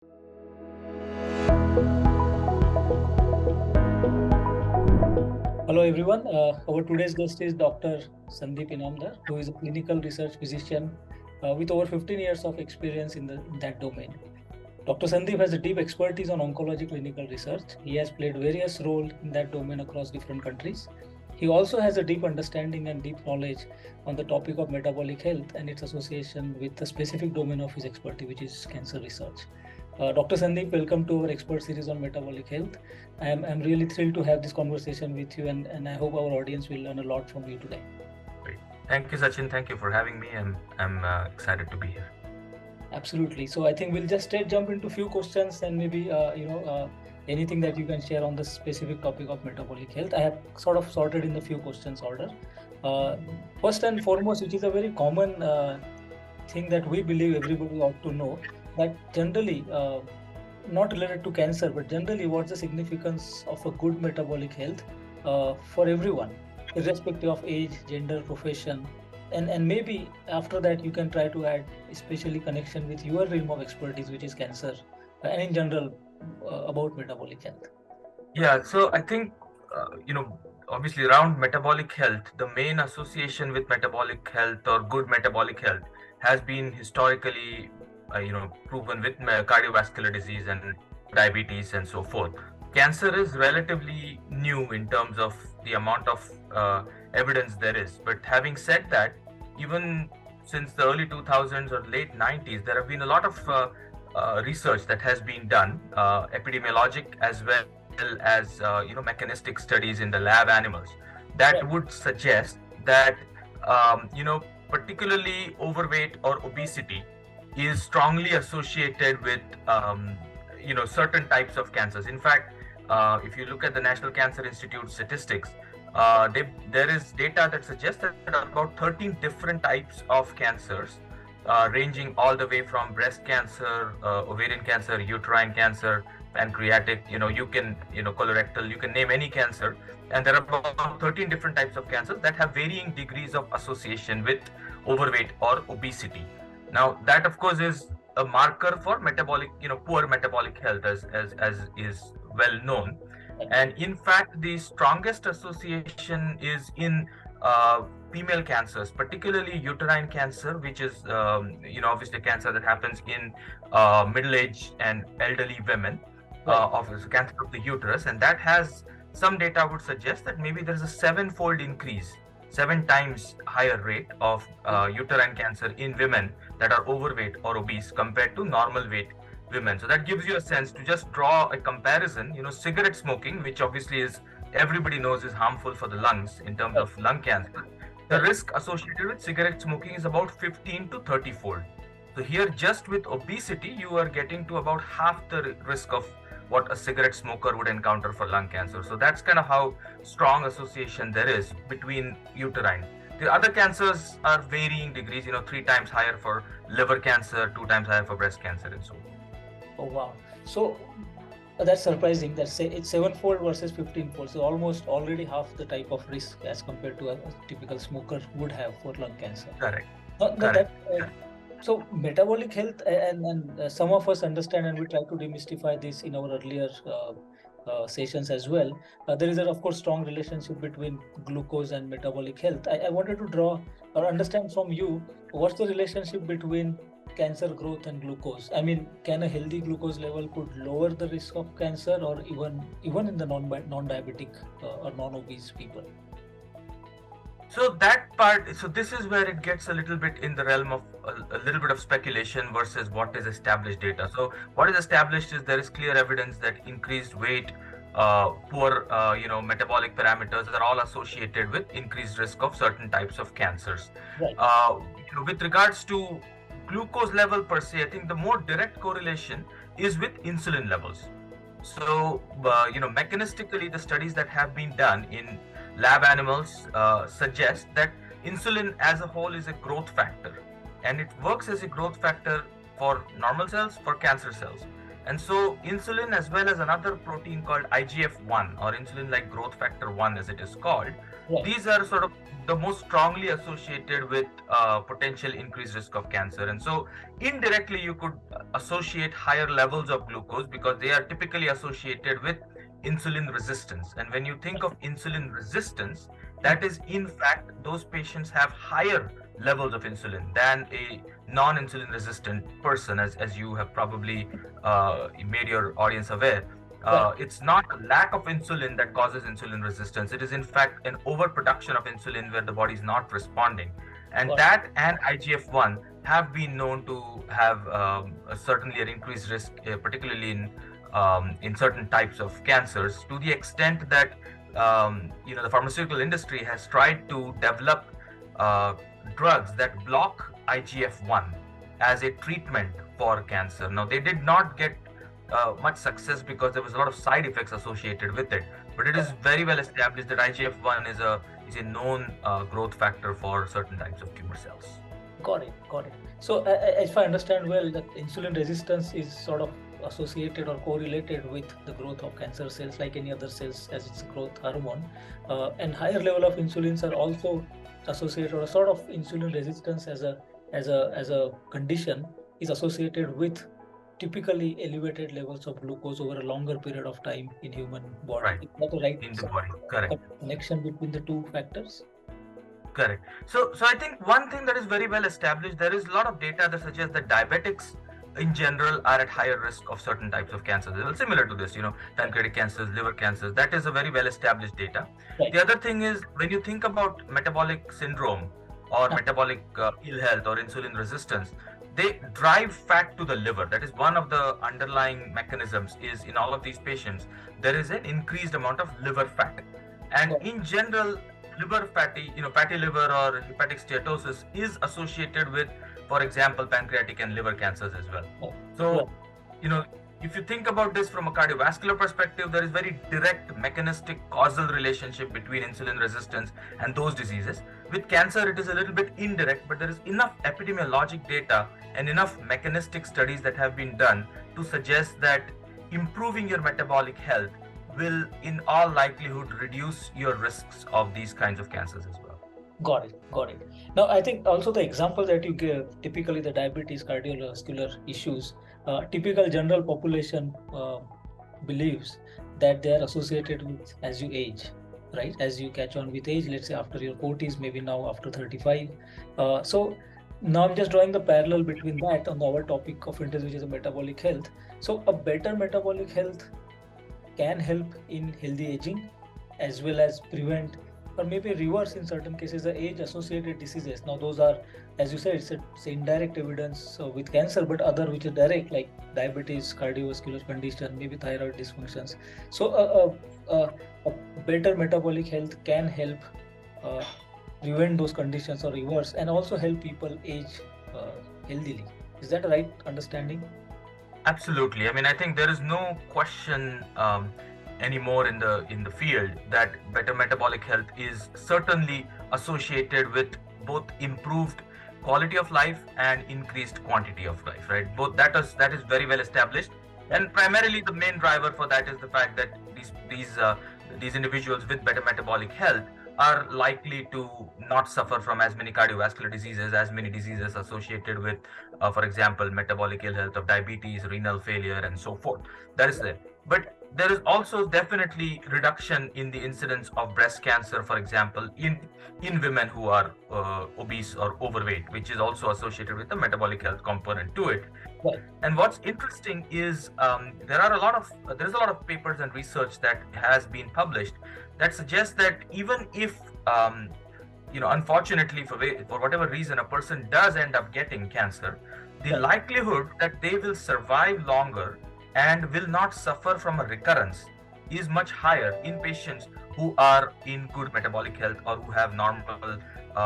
Hello everyone. Our today's guest is Dr. Sandeep Inamdar, who is a clinical research physician with over 15 years of experience in that domain. Dr. Sandeep has a deep expertise on oncology clinical research. He has played various roles in that domain across different countries. He also has a deep understanding and deep knowledge on the topic of metabolic health and its association with the specific domain of his expertise, which is cancer research. Dr. Sandeep, welcome to our expert series on metabolic health. I'm really thrilled to have this conversation with you, and I hope our audience will learn a lot from you today. Great. Thank you, Sachin. Thank you for having me. I'm excited to be here. Absolutely. So I think we'll just straight jump into a few questions and maybe anything that you can share on the specific topic of metabolic health. I have sort of sorted in the few questions order. First and foremost, which is a very common thing that we believe everybody ought to know, that generally, not related to cancer, but generally what's the significance of a good metabolic health for everyone, irrespective of age, gender, profession, and maybe after that you can try to add especially connection with your realm of expertise, which is cancer, and in general about metabolic health. Yeah, so I think, obviously around metabolic health, the main association with metabolic health or good metabolic health has been historically, proven with cardiovascular disease and diabetes and so forth. Cancer is relatively new in terms of the amount of evidence there is. But having said that, even since the early 2000s or late 90s, there have been a lot of research that has been done, epidemiologic as well as mechanistic studies in the lab animals that would suggest that particularly overweight or obesity is strongly associated with certain types of cancers. In fact, if you look at the National Cancer Institute statistics, there is data that suggests that about 13 different types of cancers, ranging all the way from breast cancer, ovarian cancer, uterine cancer, pancreatic, colorectal, you can name any cancer. And there are about 13 different types of cancers that have varying degrees of association with overweight or obesity. Now, that of course is a marker for metabolic, poor metabolic health, as is well known. And in fact, the strongest association is in female cancers, particularly uterine cancer, which is, obviously cancer that happens in middle-aged and elderly women, of cancer of the uterus. And that has some data would suggest that maybe there's a 7-fold increase, 7 times higher rate of uterine cancer in women that are overweight or obese compared to normal weight women. So that gives you a sense to just draw a comparison. Cigarette smoking, which obviously is everybody knows is harmful for the lungs in terms of lung cancer. The risk associated with cigarette smoking is about 15 to 30-fold. So here, just with obesity, you are getting to about half the risk of what a cigarette smoker would encounter for lung cancer. So that's kind of how strong association there is between uterine. The other cancers are varying degrees, 3 times higher for liver cancer, 2 times higher for breast cancer, and so on. Oh wow! So that's surprising. That's it's 7-fold versus 15-fold. So almost already half the type of risk as compared to a typical smoker would have for lung cancer. Correct. So metabolic health, and some of us understand, and we try to demystify this in our earlier sessions as well. There is, of course, strong relationship between glucose and metabolic health. I wanted to draw or understand from you, what's the relationship between cancer growth and glucose? I mean, can a healthy glucose level could lower the risk of cancer, or even in the non-diabetic or non-obese people? So that part, so this is where it gets a little bit in the realm of a little bit of speculation versus what is established data. So what is established is there is clear evidence that increased weight, poor, metabolic parameters are all associated with increased risk of certain types of cancers. Right. With regards to glucose level per se, I think the more direct correlation is with insulin levels. So, mechanistically, the studies that have been done in lab animals suggest that insulin as a whole is a growth factor, and it works as a growth factor for normal cells, for cancer cells. And so insulin, as well as another protein called IGF-1, or insulin-like growth factor 1 as it is called, these are sort of the most strongly associated with potential increased risk of cancer. And so indirectly you could associate higher levels of glucose because they are typically associated with insulin resistance. And when you think of insulin resistance, that is in fact those patients have higher levels of insulin than a non-insulin resistant person, as you have probably made your audience aware. It's not a lack of insulin that causes insulin resistance. It is in fact an overproduction of insulin where the body is not responding. And that and IGF-1 have been known to have certainly an increased risk, particularly in certain types of cancers, to the extent that the pharmaceutical industry has tried to develop drugs that block IGF-1 as a treatment for cancer. Now, they did not get much success because there was a lot of side effects associated with it. But it is very well established that IGF-1 is a known growth factor for certain types of tumor cells. Got it. So, if I understand well, that insulin resistance is sort of associated or correlated with the growth of cancer cells like any other cells, as it's a growth hormone, and higher level of insulins are also associated, or a sort of insulin resistance as a condition is associated with typically elevated levels of glucose over a longer period of time in human body. Right. Is that the right in the body? Correct. Connection between the two factors? Correct. So I think one thing that is very well established, there is a lot of data that suggests that diabetics in general are at higher risk of certain types of cancers. Well, similar to this, pancreatic cancers, liver cancers, that is a very well established data. Right. The other thing is, when you think about metabolic syndrome or metabolic ill health or insulin resistance, they drive fat to the liver. That is one of the underlying mechanisms, is in all of these patients, there is an increased amount of liver fat. And in general, liver fatty liver or hepatic steatosis is associated with, for example, pancreatic and liver cancers as well. So, if you think about this from a cardiovascular perspective, there is very direct mechanistic causal relationship between insulin resistance and those diseases. With cancer, it is a little bit indirect, but there is enough epidemiologic data and enough mechanistic studies that have been done to suggest that improving your metabolic health will in all likelihood reduce your risks of these kinds of cancers as well. Got it. Now, I think also the example that you gave, typically the diabetes, cardiovascular issues, typical general population believes that they are associated with as you age, right? As you catch on with age, let's say after your 40s, maybe now after 35. So now I'm just drawing the parallel between that on our topic of interest, which is metabolic health. So a better metabolic health can help in healthy aging, as well as prevent or maybe reverse in certain cases the age-associated diseases. Now those are, as you said, it's indirect evidence with cancer, but other which are direct, like diabetes, cardiovascular condition, maybe thyroid dysfunctions. So a better metabolic health can help prevent those conditions or reverse, and also help people age healthily. Is that a right understanding? Absolutely. I mean, I think there is no question anymore in the field that better metabolic health is certainly associated with both improved quality of life and increased quantity of life, right? Both that is very well established, and primarily the main driver for that is the fact that these individuals with better metabolic health are likely to not suffer from as many cardiovascular diseases, as many diseases associated with, for example, metabolic ill health of diabetes, renal failure, and so forth. That is there. But there is also definitely reduction in the incidence of breast cancer, for example, in women who are obese or overweight, which is also associated with the metabolic health component to it. Right. And what's interesting is there's a lot of papers and research that has been published that suggests that even if unfortunately for whatever reason a person does end up getting cancer, the likelihood that they will survive longer and will not suffer from a recurrence is much higher in patients who are in good metabolic health or who have normal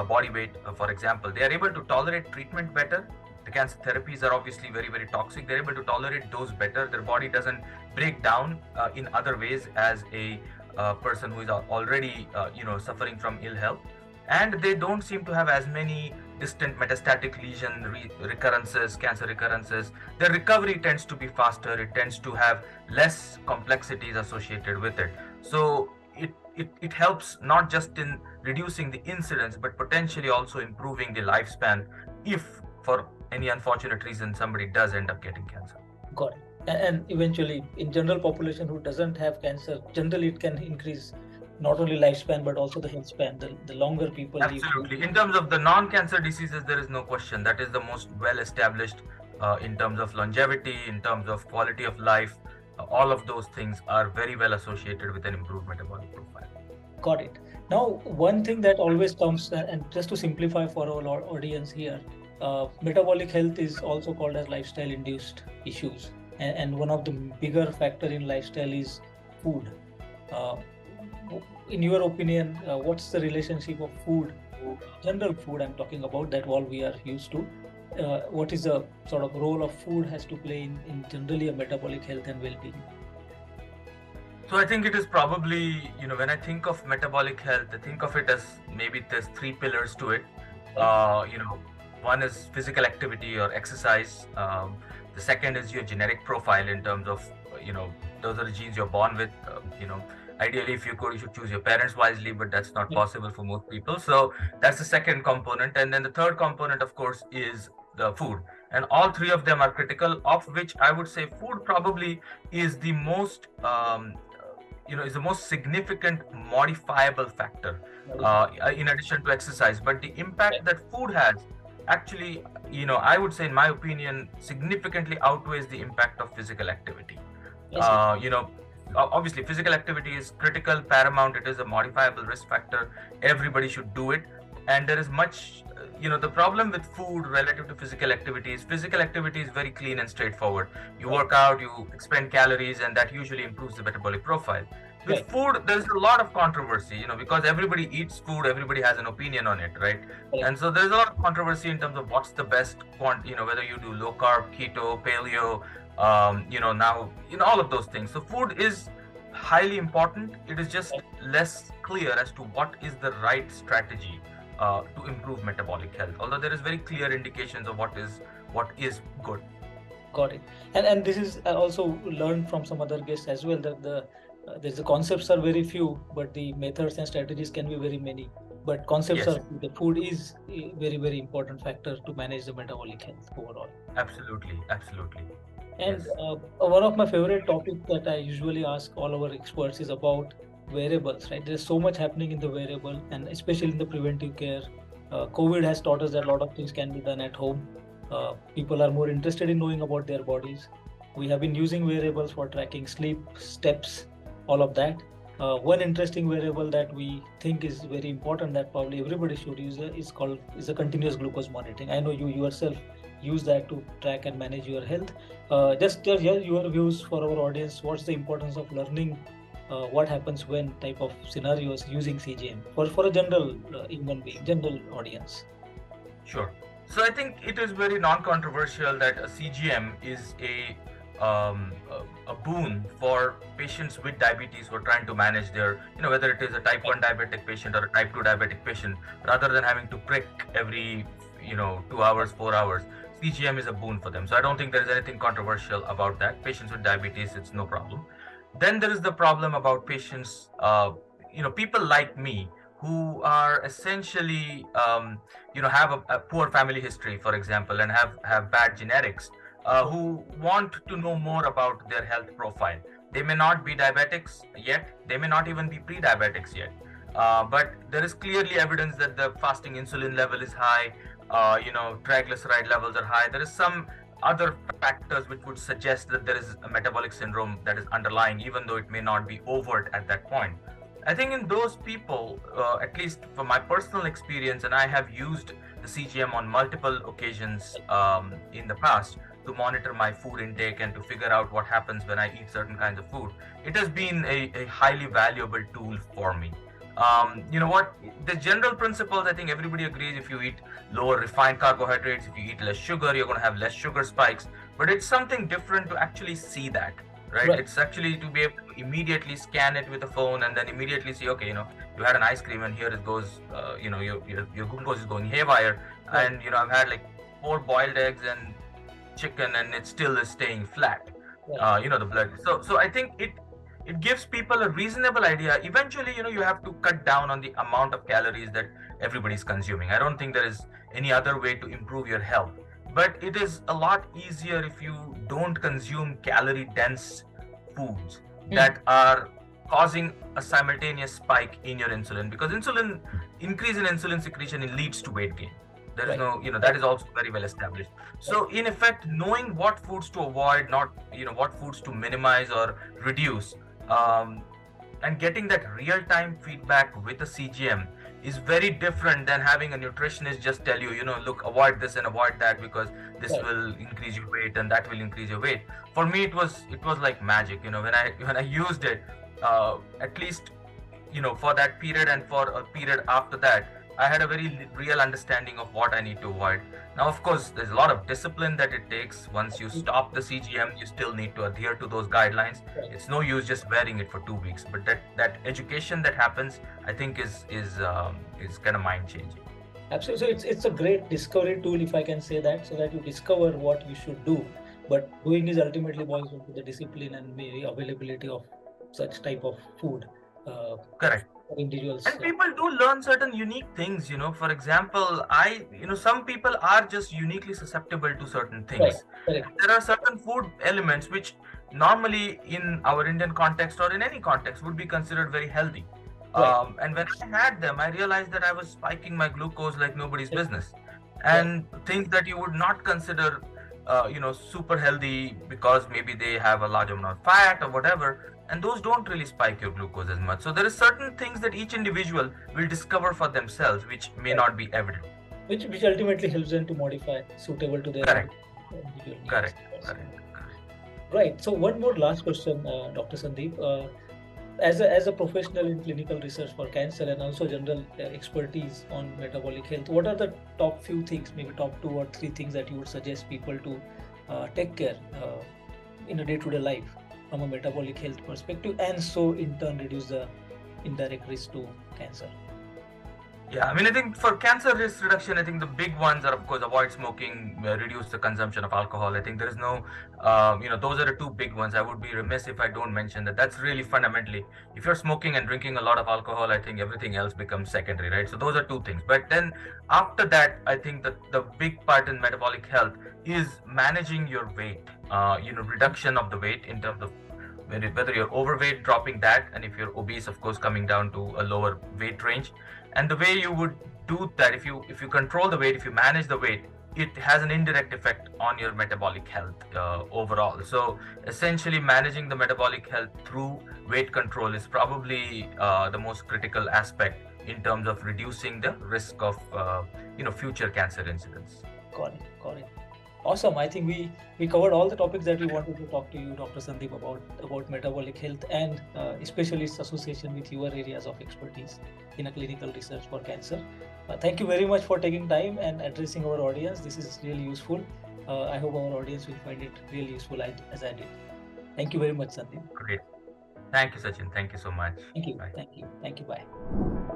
body weight. For example, they are able to tolerate treatment better. The cancer therapies are obviously very, very toxic. They're able to tolerate those better. Their body doesn't break down in other ways as a person who is already suffering from ill health, and they don't seem to have as many distant metastatic lesion recurrences, cancer recurrences, their recovery tends to be faster. It tends to have less complexities associated with it. So it helps not just in reducing the incidence, but potentially also improving the lifespan if for any unfortunate reason somebody does end up getting cancer. Got it. And eventually, in general population who doesn't have cancer, generally it can increase not only lifespan but also the health span. The longer people live. Absolutely. In terms of the non-cancer diseases, there is no question. That is the most well-established in terms of longevity, in terms of quality of life. All of those things are very well associated with an improved metabolic profile. Got it. Now, one thing that always comes, and just to simplify for our audience here, metabolic health is also called as lifestyle-induced issues, and one of the bigger factor in lifestyle is food. In your opinion, what's the relationship of food, general food I'm talking about, that all we are used to? What is the sort of role of food has to play in generally a metabolic health and well-being? So I think it is probably, when I think of metabolic health, I think of it as maybe there's three pillars to it. One is physical activity or exercise. The second is your genetic profile in terms of, those are the genes you're born with. Ideally, if you could, you should choose your parents wisely, but that's not possible for most people. So that's the second component. And then the third component, of course, is the food. And all three of them are critical, of which I would say food probably is the most, is the most significant modifiable factor in addition to exercise. But the impact that food has actually, I would say, in my opinion, significantly outweighs the impact of physical activity. Obviously, physical activity is critical, paramount. It is a modifiable risk factor. Everybody should do it. And there is much, the problem with food relative to physical activity is very clean and straightforward. You work out, you expend calories, and that usually improves the metabolic profile. With food, there's a lot of controversy, because everybody eats food, everybody has an opinion on it, right? And so there's a lot of controversy in terms of what's the best whether you do low carb, keto, paleo, now, all of those things. So food is highly important. It is just less clear as to what is the right strategy to improve metabolic health, although there is very clear indications of what is good. Got it. And this is also learned from some other guests as well, that the concepts are very few, but the methods and strategies can be very many. But concepts are, the food is a very, very important factor to manage the metabolic health overall. Absolutely. And one of my favorite topics that I usually ask all our experts is about wearables, right? There's so much happening in the wearable, and especially in the preventive care. COVID has taught us that a lot of things can be done at home. People are more interested in knowing about their bodies. We have been using wearables for tracking sleep, steps, all of that. One interesting wearable that we think is very important that probably everybody should use is a continuous glucose monitoring. I know you yourself use that to track and manage your health. Just your views for our audience. What's the importance of learning what happens when type of scenarios using CGM for a general human being, general audience? Sure. So I think it is very non-controversial that a CGM is a boon for patients with diabetes who are trying to manage their, whether it is a type 1 diabetic patient or a type 2 diabetic patient, rather than having to prick every 2 hours, 4 hours. CGM is a boon for them. So I don't think there is anything controversial about that. Patients with diabetes, it's no problem. Then there is the problem about patients, people like me who are essentially, have a poor family history, for example, and have bad genetics, who want to know more about their health profile. They may not be diabetics yet. They may not even be pre-diabetics yet. But there is clearly evidence that the fasting insulin level is high, triglyceride levels are high. There is some other factors which would suggest that there is a metabolic syndrome that is underlying, even though it may not be overt at that point. I think in those people, at least from my personal experience, and I have used the CGM on multiple occasions in the past to monitor my food intake and to figure out what happens when I eat certain kinds of food. It has been a highly valuable tool for me. The general principles, I think everybody agrees, if you eat lower refined carbohydrates, if you eat less sugar, you're going to have less sugar spikes. But it's something different to actually see that, right? It's actually to be able to immediately scan it with a phone and then immediately see, okay, you had an ice cream and here it goes, your glucose is going haywire. Right. and I've had like 4 boiled eggs and chicken, and it still is staying flat. Right. The blood. So I think it gives people a reasonable idea. Eventually, you have to cut down on the amount of calories that everybody's consuming. I don't think there is any other way to improve your health, but it is a lot easier if you don't consume calorie dense foods that are causing a simultaneous spike in your insulin, because increase in insulin secretion, it leads to weight gain. There is Right. no, that is also very well established. So in effect, knowing what foods to avoid, not what foods to minimize or reduce, um, and getting that real-time feedback with a CGM is very different than having a nutritionist just tell you, look, avoid this and avoid that because this Right. will increase your weight and that will increase your weight. For me, it was like magic. When I used it, at least for that period and for a period after that, I had a very real understanding of what I need to avoid. Now, of course, there's a lot of discipline that it takes. Once you stop the CGM, you still need to adhere to those guidelines. Right. It's no use just wearing it for 2 weeks. But that education that happens, I think, is kind of mind changing. Absolutely. So it's a great discovery tool, if I can say that, so that you discover what you should do. But doing is ultimately boils down to the discipline and maybe availability of such type of food. Correct. For individuals. And people do learn certain unique things. For example, some people are just uniquely susceptible to certain things. Right. Correct. There are certain food elements which normally in our Indian context or in any context would be considered very healthy. Right. And when I had them, I realized that I was spiking my glucose like nobody's business. And things that you would not consider, super healthy because maybe they have a large amount of fat or whatever, and those don't really spike your glucose as much. So there are certain things that each individual will discover for themselves which may not be evident. Which ultimately helps them to modify suitable to their Correct. individual needs. Correct. Right. So one more last question, Dr. Sandeep. As a professional in clinical research for cancer and also general expertise on metabolic health, what are the top few things, maybe top 2 or 3 things that you would suggest people to take care in a day-to-day life from a metabolic health perspective, and so in turn reduce the indirect risk to cancer? Yeah, I think for cancer risk reduction, I think the big ones are, of course, avoid smoking, reduce the consumption of alcohol. I think there is no, those are the 2 big ones. I would be remiss if I don't mention that. That's really fundamentally, if you're smoking and drinking a lot of alcohol, I think everything else becomes secondary, right? So those are 2 things. But then after that, I think that the big part in metabolic health is managing your weight, reduction of the weight in terms of whether you're overweight, dropping that, and if you're obese, of course, coming down to a lower weight range. And the way you would do that, if you control the weight, if you manage the weight, it has an indirect effect on your metabolic health overall. So essentially, managing the metabolic health through weight control is probably the most critical aspect in terms of reducing the risk of future cancer incidents. Got it. Awesome. I think we covered all the topics that we wanted to talk to you, Dr. Sandeep, about metabolic health and especially its association with your areas of expertise in a clinical research for cancer. Thank you very much for taking time and addressing our audience. This is really useful. I hope our audience will find it really useful as I did. Thank you very much, Sandeep. Great. Thank you, Sachin. Thank you so much. Thank you. Bye. Thank you. Bye.